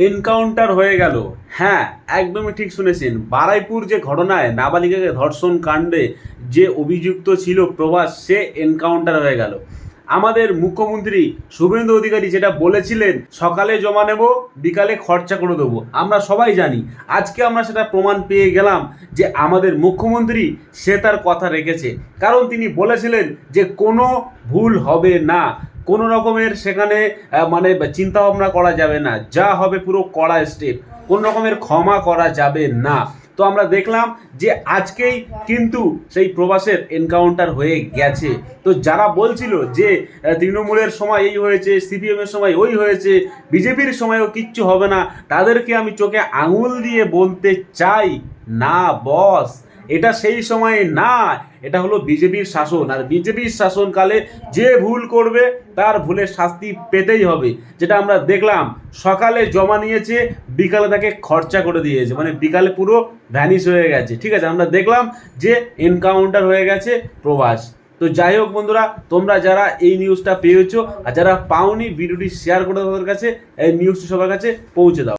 Encounter হয়ে গেল। হ্যাঁ, একদমই ঠিক শুনেছেন। বারুইপুর যে ঘটনায় নাবালিকাকে ধর্ষণ কাণ্ডে যে অভিযুক্ত ছিল প্রভাস, সে এনকাউন্টার হয়ে গেল। আমাদের মুখ্যমন্ত্রী শুভেন্দু অধিকারী যেটা বলেছিলেন, সকালে জমা নেব, বিকালে খরচা করে দেবো, আমরা সবাই জানি। আজকে আমরা সেটা প্রমাণ পেয়ে গেলাম যে আমাদের মুখ্যমন্ত্রী সে তার কথা রেখেছে। কারণ তিনি বলেছিলেন যে কোনো ভুল হবে না, কোনো রকমের সেখানে মানে চিন্তা ভাবনা করা যাবে না, যা হবে পুরো কড়া স্টেপ, কোনো রকমের ক্ষমা করা যাবে না। তো আমরা দেখলাম যে আজকেই কিন্তু সেই প্রবাসের এনকাউন্টার হয়ে গেছে। তো যারা বলছিল যে তৃণমূলের সময় এই হয়েছে, সিপিএমের সময় ওই হয়েছে, বিজেপির সময়ও কিচ্ছু হবে না, তাদেরকে আমি চোখে আঙুল দিয়ে বলতে চাই, না বস, এটা সেই সময় না, এটা হলো বিজেপির শাসন। আর বিজেপির শাসনকালে যে ভুল করবে তার ভুলের শাস্তি পেতেই হবে। যেটা আমরা দেখলাম, সকালে জমা নিয়েছে, বিকালে তাকে খরচা করে দিয়েছে, মানে বিকালে পুরো ভ্যানিশ হয়ে গেছে। ঠিক আছে, আমরা দেখলাম যে এনকাউন্টার হয়ে গেছে প্রভাস। তো যাই হোক বন্ধুরা, তোমরা যারা এই নিউজটা পেয়েছো আর যারা পাওনি, ভিডিওটি শেয়ার করে তাদের কাছে এই নিউজটি সবার কাছে পৌঁছে দাও।